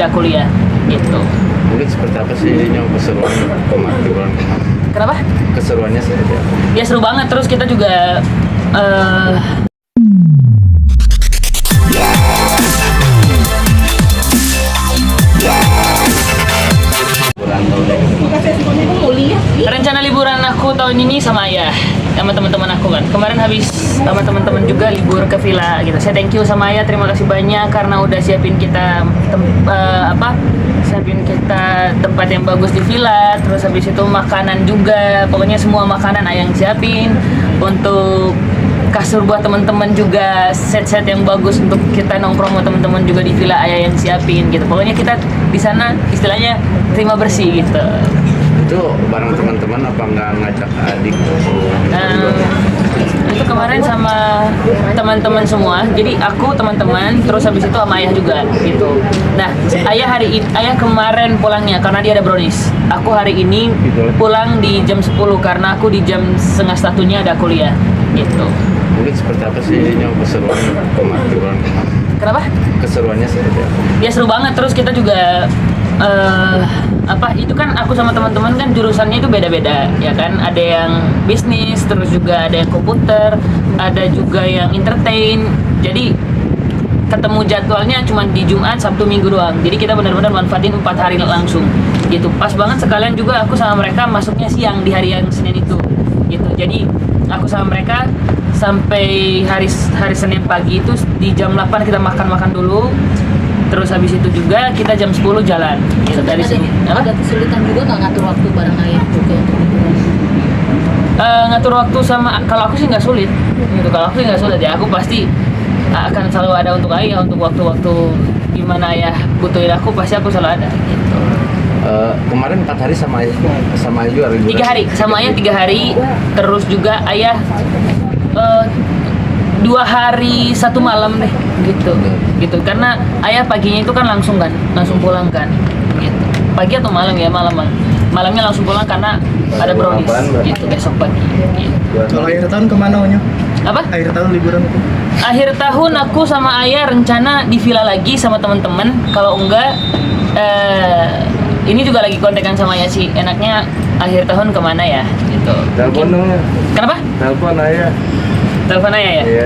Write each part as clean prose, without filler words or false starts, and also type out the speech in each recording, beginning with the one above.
ada kuliah gitu. Mungkin seperti apa sih yang keseruan liburan kemarin? Kenapa? Keseruannya seperti apa? Ya seru banget, terus kita juga rencana liburan aku tahun ini sama ayah, sama teman-teman aku kan. Kemarin habis sama teman-teman juga libur ke villa gitu. Saya thank you sama ayah, terima kasih banyak karena udah siapin kita siapin kita tempat yang bagus di villa. Terus habis itu makanan juga, pokoknya semua makanan ayah yang siapin. Untuk kasur buat teman-teman juga, set-set yang bagus untuk kita nongkrong sama teman-teman juga di villa ayah yang siapin gitu. Pokoknya kita di sana istilahnya terima bersih gitu. Itu bareng teman-teman apa nggak ngajak adik? Itu kemarin sama teman-teman semua. Jadi aku teman-teman, terus habis itu sama ayah juga gitu. Nah, ayah kemarin pulangnya karena dia ada brownies. Aku hari ini pulang di jam 10 karena aku di jam setengah satunya ada kuliah gitu. Mungkin seperti apa sih yang keseruan liburan kemarin? Kenapa? Keseruannya seperti apa? Ya seru banget, terus kita juga itu kan aku sama teman-teman kan jurusannya itu beda-beda ya kan, ada yang bisnis, terus juga ada yang komputer, ada juga yang entertain. Jadi ketemu jadwalnya cuma di Jumat, Sabtu, Minggu doang. Jadi kita benar-benar manfaatin 4 hari langsung gitu. Pas banget, sekalian juga aku sama mereka masuknya siang di hari yang Senin itu gitu. Jadi aku sama mereka sampai hari Senin pagi itu di jam 8 kita makan dulu. Terus habis itu juga kita jam 10 jalan gitu, dari sini. Ada kesulitan juga nggak ngatur waktu bareng ayah juga untuk liburan? Ngatur waktu sama, kalau aku sih nggak sulit gitu. Kalau aku sih nggak sulit ya, aku pasti akan selalu ada untuk ayah, untuk waktu-waktu gimana ayah butuhin aku, pasti aku selalu ada gitu. Kemarin 4 hari sama ayah juga liburan? 3 hari sama ayah, 3 hari. Terus juga ayah 2 hari 1 malam deh gitu karena ayah paginya itu kan langsung pulang kan gitu. Pagi atau malamnya langsung pulang karena ada brownies gitu besok pagi gitu. Kalau akhir tahun kemana Onyo? Apa? Akhir tahun liburan itu? Akhir tahun aku sama ayah rencana di villa lagi sama teman-teman. Kalau enggak ini juga lagi kontekan sama ayah sih, enaknya akhir tahun kemana ya gitu. Telepon dong ya. Kenapa? Telepon ayah. Telepon ayah ya? Iya.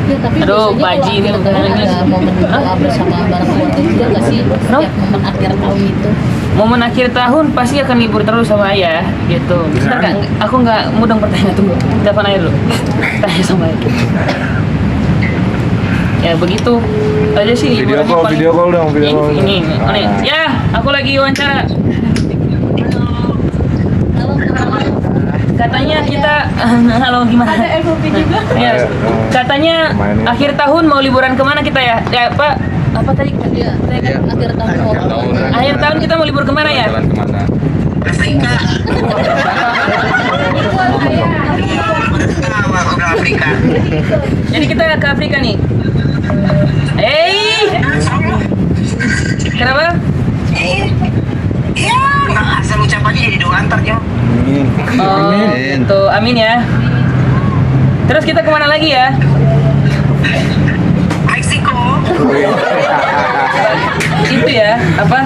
Ya, tapi Aduh, biasanya Baji kalau ini akhir tahun ada momen doa bersama bareng keluarga juga nggak sih? Setiap momen akhir tahun itu. Momen akhir tahun pasti akan libur terus sama ayah gitu. Bentar Kak, aku nggak mudeng bertanya, tunggu. Telepon ayah dulu. Tanya sama ayah. Ya begitu aja sih. Video liburannya call dong, video call. Ini. Ya, aku lagi wawancara. Katanya kita halo gimana? Ada FOP juga. Ya, katanya akhir tahun mau liburan kemana kita ya? Ya Pak, apa tadi? Iya, akhir tahun. Akhir tahun kita mau libur kemana ya? Jalan kemana? Afrika. Jadi kita ke Afrika nih. Kenapa? Ya, asal ucapannya jadi doa antar jam. Oh, gitu. Amin ya. Terus kita kemana lagi ya? Meksiko. Itu ya, apa?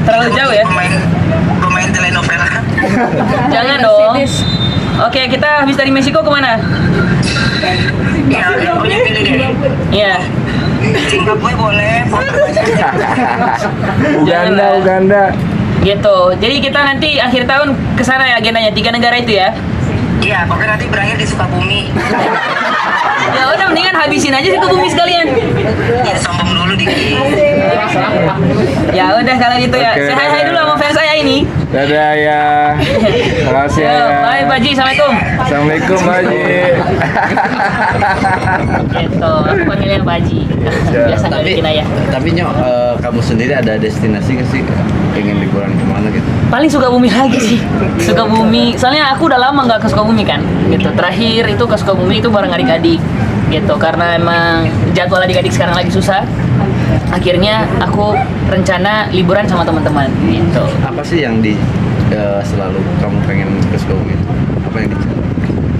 Terlalu jauh ya? Pemain telenovela. Jangan dong. Oke, kita habis dari Meksiko kemana? Ya, pokoknya pilih deh. Iya. Zimbabwe boleh, foto banyak. Uganda. Gitu. Jadi kita nanti akhir tahun ke sana ya, agendanya 3 negara itu ya. Iya, pokoknya nanti berakhir di Sukabumi. Ya udah, mendingan habisin aja Sukabumi sekalian. Ya, sombong dulu dikit. Ya udah kalau gitu ya. Oke. Saya hai dulu sama fans saya ini. Dadah ya. Makasih Yo, ya. bye Pak Ji, assalamualaikum. Assalamualaikum Pak Haji. Gitu, aku panggilnya Pak Ji. Biasa nggak bikin ayah. Tapi Nyok, kamu sendiri ada destinasi nggak sih pengen liburan kemana gitu? Paling Sukabumi lagi sih. Sukabumi, soalnya aku udah lama nggak ke Sukabumi kan. Gitu. Terakhir itu ke Sukabumi itu bareng adik-adik. Gitu, karena emang jadwal adik-adik sekarang lagi susah. Akhirnya aku rencana liburan sama teman-teman. Gitu. Apa sih yang selalu kamu pengen ke Sukabumi? Apa yang dicari?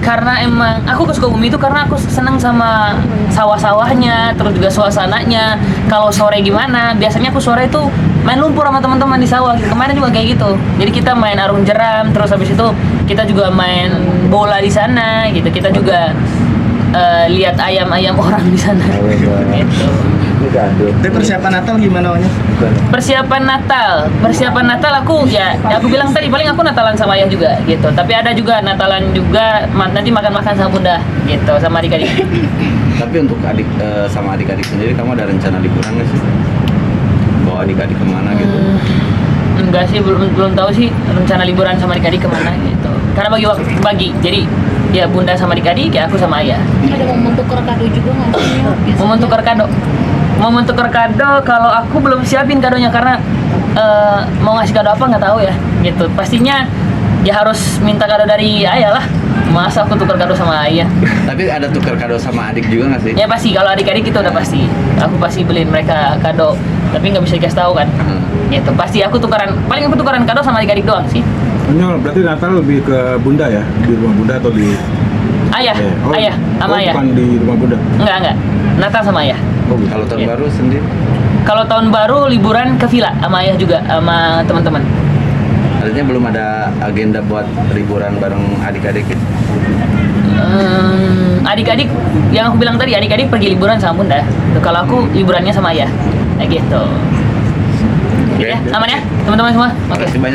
karena emang aku ke Sukabumi itu karena aku seneng sama sawah-sawahnya, terus juga suasananya. Kalau sore gimana? Biasanya aku sore itu main lumpur sama teman-teman di sawah. Kemarin juga kayak gitu. Jadi kita main arung jeram, terus habis itu kita juga main bola di sana gitu. Kita juga lihat ayam-ayam orang di sana. Gitu. Tapi persiapan Natal gimana Onya? Persiapan Natal aku ya aku bilang tadi paling aku Natalan sama ayah juga gitu. Tapi ada juga Natalan juga nanti makan-makan sama bunda gitu sama adik-adik. Tapi untuk sama adik-adik sendiri kamu ada rencana liburan nggak sih? Bawa adik-adik kemana gitu? Enggak sih, belum tahu sih rencana liburan sama adik-adik kemana gitu. Karena bagi jadi ya bunda sama adik-adik, ya aku sama ayah. Ada momen tukar kado juga nggak sih? Momen tukar kado kalau aku belum siapin kadonya karena mau ngasih kado apa nggak tahu ya gitu. Pastinya ya harus minta kado dari ayah lah. Masa aku tukar kado sama ayah? Tapi ada tukar kado sama adik juga nggak sih? Ya pasti, kalau adik-adik itu udah pasti. Aku pasti beliin mereka kado, tapi nggak bisa dikasih tahu kan. Gitu. Pasti aku paling aku tukaran kado sama adik-adik doang sih. Berarti Natal lebih ke bunda ya? Di rumah bunda atau di... Ayah sama ayah. Bukan di rumah bunda? Enggak. Natal sama ayah. Kalau tahun Iya. baru sendiri? Kalau tahun baru liburan ke villa sama ayah juga, sama teman-teman. Artinya belum ada agenda buat liburan bareng adik-adik gitu? Adik-adik, yang aku bilang tadi, adik-adik pergi liburan sama bunda. Kalau aku liburannya sama ayah. Kayak gitu. Oke. Ya, aman ya teman-teman semua? Oke. Makasih banyak.